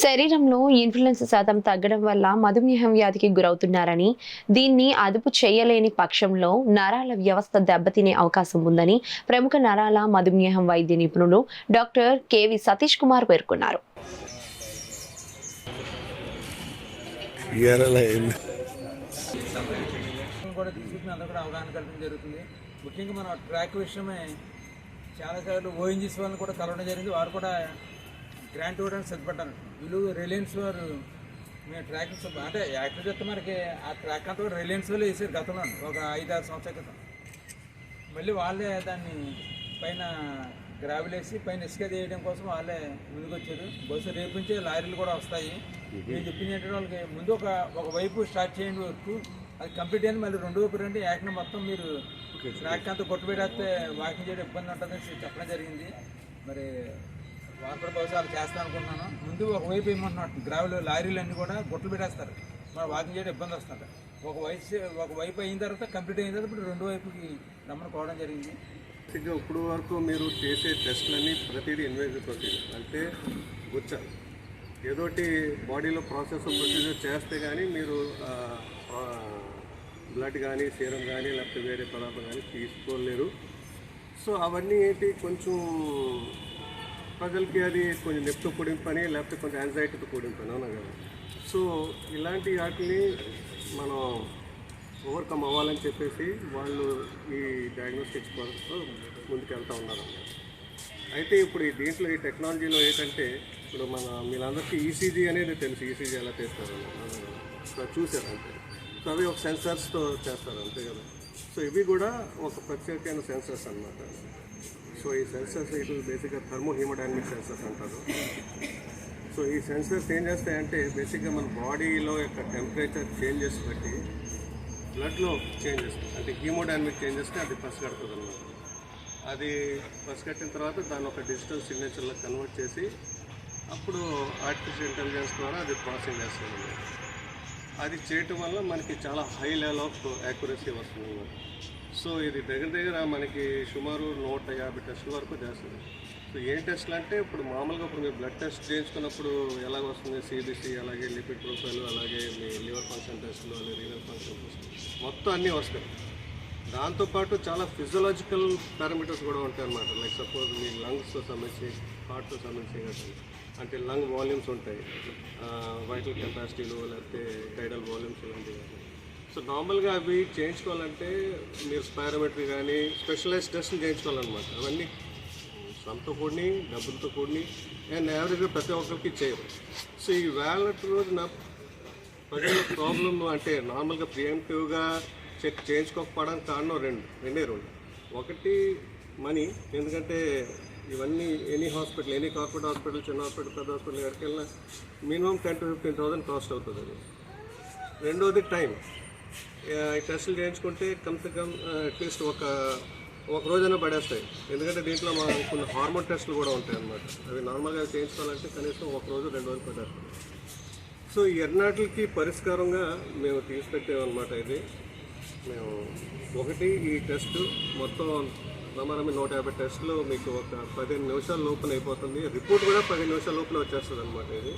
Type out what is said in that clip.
శరీరంలో ఇన్ఫ్లుయెన్స్ శాతం తగ్గడం వల్ల మధుమేహం వ్యాధికి గురవుతున్నారని, దీన్ని అదుపు చేయలేని పక్షంలో నరాల వ్యవస్థ దెబ్బతినే అవకాశం ఉందని ప్రముఖ నరాల మధుమేహం వైద్య నిపుణులు డాక్టర్ కెవి సతీష్ కుమార్ పేర్కొన్నారు. ముఖ్యంగా మన ట్రాక్ విషయమే చాలాసార్లు ఓఎన్జీసీ వాళ్ళని కూడా కలవడం జరిగింది. వారు కూడా గ్రాంట్ ఇవ్వడానికి సిద్ధపడ్డారు. వీళ్ళు రిలయన్స్ వారు మేము ట్రాక్ అంటే యాక్టివ్ చెప్తే మనకి ఆ ట్రాక్ అంతా కూడా రిలయన్స్ వాళ్ళు వేసారు గతంలో ఒక 5-6 సంవత్సరాల క్రితం. మళ్ళీ వాళ్ళే దాన్ని పైన గ్రావెల్ వేసి పైన ఇసుక వేయడం కోసం వాళ్ళే ముందుకు వచ్చారు. బహుశా రేపు నుంచే లారీలు కూడా వస్తాయి. నేను చెప్పింది ఏంటంటే వాళ్ళకి ముందు ఒక వైపు స్టార్ట్ చేయండి వరకు అది కంప్లీట్ అయింది. మళ్ళీ రెండో వైపు రండి యాక్ని మొత్తం మీరు ట్రాక్ అంతా కొట్టు పెడితే వాకింగ్ చేయడం ఇబ్బంది ఉంటుందని చెప్పడం జరిగింది. మరి వాళ్ళు కూడా బహుశా చేస్తాను అనుకుంటున్నాను. ముందు ఒకవైపు ఏమంటున్నట్టు గ్రావెల్ లారీలు అన్నీ కూడా గుట్టలు పెట్టేస్తారు. మరి వాకింగ్ చేయడం ఇబ్బంది వస్తుంది. ఒక వైపు అయిన తర్వాత కంప్లీట్ అయిన తర్వాత ఇప్పుడు రెండో వైపుకి రమ్మని పోవడం జరిగింది. ఇప్పుడు వరకు మీరు చేసే టెస్ట్లన్నీ ప్రతిదీ ఇన్వేజివ్ ప్రొసీజర్ అంటే గుచ్చాలి ఏదోటి బాడీలో ప్రాసెస్ ప్రొసీజర్ చేస్తే కానీ మీరు బ్లడ్ కానీ సీరం కానీ లేకపోతే వేరే పదార్థం కానీ తీసుకోలేరు. సో అవన్నీ ఏంటి కొంచెం ప్రజలకి అది కొంచెం నొప్పితో కూడిన పని లేకపోతే కొంచెం యాంగ్జైటీతో కూడిన పని అవునా కదా. సో ఇలాంటి వాటిని మనం ఓవర్కమ్ అవ్వాలని చెప్పేసి వాళ్ళు ఈ డయాగ్నోస్టిక్స్ ప్రాసెస్తో ముందుకు వెళ్తూ ఉన్నారు. అయితే ఇప్పుడు దీంట్లో ఈ టెక్నాలజీలో ఏంటంటే ఇప్పుడు మీరందరికీ ఈసీజీ అనేది తెలుసు. ఈసీజీ ఎలా చేస్తారు చూసారు అంతే. సో అవి ఒక సెన్సర్స్తో చేస్తారు అంతే కదా. సో ఇవి కూడా ఒక ప్రత్యేకమైన సెన్సర్స్ అన్నమాట. సో ఈ సెన్సర్స్ ఇటు బేసిక్గా థర్మోహిమోడైనమిక్ సెన్సర్స్ అంటారు. సో ఈ సెన్సర్స్ ఏం చేస్తాయంటే బేసిక్గా మన బాడీలో యొక్క టెంపరేచర్ చేంజెస్ బట్టి బ్లడ్లో చేంజెస్ అంటే హీమోడైనమిక్ చేంజెస్ని అది పసిగడుతుంది అన్నమాట. అది పసిగట్టిన తర్వాత దాన్ని ఒక డిజిటల్ సిగ్నేచర్లో కన్వర్ట్ చేసి అప్పుడు ఆర్టిఫిషియల్ ఇంటెలిజెన్స్ ద్వారా అది ప్రాసెసింగ్ చేస్తుంది. అది చేయటం వల్ల మనకి చాలా హై లెవెల్ ఆఫ్ యాక్యురసీ వస్తుంది. సో ఇది దగ్గర మనకి సుమారు 150 టెస్టుల వరకు చేస్తుంది. సో ఏం టెస్ట్లు అంటే ఇప్పుడు మామూలుగా ఇప్పుడు మీరు బ్లడ్ టెస్ట్ చేయించుకున్నప్పుడు ఎలాగ వస్తుంది సిబిసి, అలాగే లిపిడ్ ప్రొఫైల్, అలాగే మీ లివర్ ఫంక్షన్ టెస్టులు, అలాగే రీనల్ ఫంక్షన్ టెస్టులు మొత్తం అన్నీ వస్తాయి. దాంతోపాటు చాలా ఫిజియలాజికల్ పారామీటర్స్ కూడా ఉంటాయి అన్నమాట. లైక్ సపోజ్ మీ లంగ్స్తో సంబంధించి, హార్ట్తో సంబంధించి అంటే లంగ్ వాల్యూమ్స్ ఉంటాయి, వైటల్ కెపాసిటీలు లేకపోతే టైడల్ వాల్యూమ్స్ ఇలాంటివి. సో నార్మల్గా అవి చేయించుకోవాలంటే మీరు స్పైరోమెట్రీ కానీ స్పెషలైజ్ టెస్ట్లు చేయించుకోవాలన్నమాట. అవన్నీ సొంత కూడిని డబ్బులతో కూడిని అండ్ యావరేజ్గా ప్రతి ఒక్కరికి చేయరు. సో ఈ వేళటి రోజున ప్రజల ప్రాబ్లమ్ అంటే నార్మల్గా ప్రియంటివ్గా చెక్ చేయించుకోకపోవడానికి కారణం రెండే. ఒకటి మనీ. ఎందుకంటే ఇవన్నీ any hospital, any corporate hospital, చిన్న హాస్పిటల్, పెద్ద హాస్పిటల్ ఎక్కడికి వెళ్ళినా మినిమం 10,000 to 15,000 కాస్ట్ అవుతుంది అది. రెండోది టైం. ఈ టెస్టులు చేయించుకుంటే కమ్సే కమ్ అట్లీస్ట్ ఒక రోజైనా పడేస్తాయి. ఎందుకంటే దీంట్లో కొన్ని హార్మోన్ టెస్టులు కూడా ఉంటాయి అన్నమాట. అవి నార్మల్గా చేయించుకోవాలంటే కనీసం 1 రోజు 2 రోజులు పడేస్తాయి. సో ఈ ఎర్నాటికి పరిష్కారంగా మేము తీసుకెట్టామన్నమాట. ఇది మేము ఒకటి ఈ టెస్టు మొత్తం నమ్మరమి 150 టెస్టులు మీకు ఒక 15 నిమిషాల లోపల అయిపోతుంది. రిపోర్ట్ కూడా 15 నిమిషాల లోపల వచ్చేస్తుంది అన్నమాట. ఇది